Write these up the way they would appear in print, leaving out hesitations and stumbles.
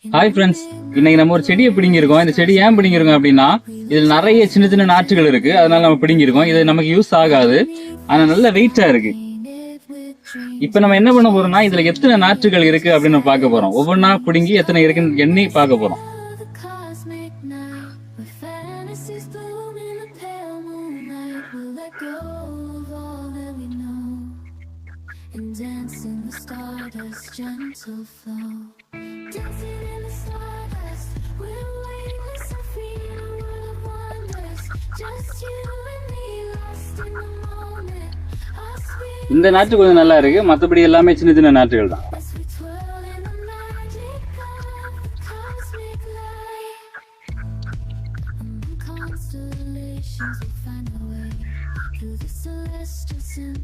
Hi friends, இன்னைக்கு நம்ம ஒரு செடியை பிடிங்கிருக்கோம். இந்த செடி ஏன் பிடிங்கிருக்கோம் அப்படின்னா, இதில் நிறைய சின்ன சின்ன நாற்றுகள் இருக்கு. அதனால நம்ம பிடிங்கிருக்கோம். இது நமக்கு யூஸ் ஆகாது, ஆனா நல்ல வெயிட்டா இருக்கு. இப்ப நம்ம என்ன பண்ண போறோம்னா, இதுல எத்தனை நாற்றுகள் இருக்கு அப்படின்னு நம்ம பார்க்க போறோம். ஒவ்வொன்றா பிடுங்கி எத்தனை இருக்குன்னு எண்ணி பார்க்க போறோம். And dance in the stardust, gentle flow. Dancing in the stardust, we're weightless and free in a world of wonders. Just you and me, lost in the moment. Our spirit. இந்த நாற்று கொஞ்சம் நல்லா இருக்கு, மற்றபடி எல்லாமே சின்ன சின்ன நாற்றுகள் தான்.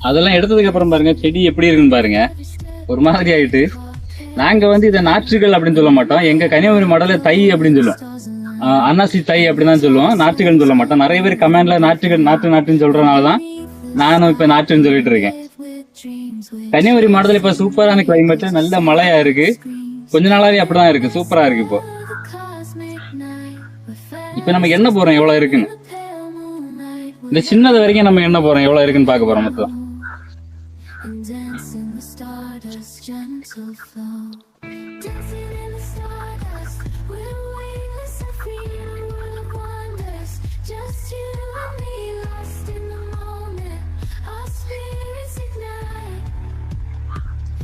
அதெல்லாம் எடுத்ததுக்கு அப்புறம் பாருங்க செடி எப்படி இருக்குன்னு பாருங்க. ஒரு மாதிரி ஆயிட்டு. நாங்க இதை நாற்றுகள் அப்படின்னு சொல்ல மாட்டோம். எங்க கன்னியாகுமரி மாடல தை அப்படின்னு சொல்லுவோம். அன்னாசி தை அப்படின்னு சொல்லுவோம், நாற்றுகள்னு சொல்ல மாட்டோம். நிறைய பேர் கமெண்ட்ல நாற்றுகள் நாட்டுன்னு சொல்றதுனாலதான் நானும் இப்ப நாற்றுன்னு சொல்லிட்டு இருக்கேன். கன்னியாகுமரி மாடல இப்ப சூப்பரான கிளைமேட், நல்ல மழையா இருக்கு. கொஞ்ச நாளாவே அப்படிதான் இருக்கு, சூப்பரா இருக்கு. இப்ப நம்ம என்ன போறோம் எவ்வளவு இருக்குன்னு, இந்த சின்னது வரைக்கும் நம்ம என்ன போறோம் எவ்வளவு இருக்குன்னு பார்க்க போறோம் மொத்தம்.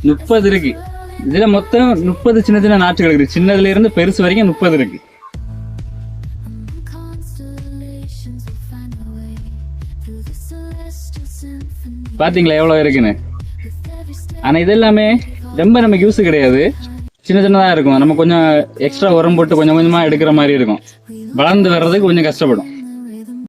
முப்பது இருக்கு. இதுல மொத்தம் 30 சின்ன சின்ன நாற்றுகள் இருக்கு. சின்னதுல இருந்து பெருசு வரைக்கும் 30 இருக்கு. பாத்தீங்களா எவ்வளவு இருக்குன்னு. ஆனா இது எல்லாமே ரொம்ப நமக்கு யூஸ் கிடையாது, சின்ன சின்னதா இருக்கும். நம்ம கொஞ்சம் எக்ஸ்ட்ரா உரம் போட்டு கொஞ்சம் கொஞ்சமா எடுக்கிற மாதிரி இருக்கும். வளர்ந்து வர்றதுக்கு கொஞ்சம் கஷ்டப்படும்.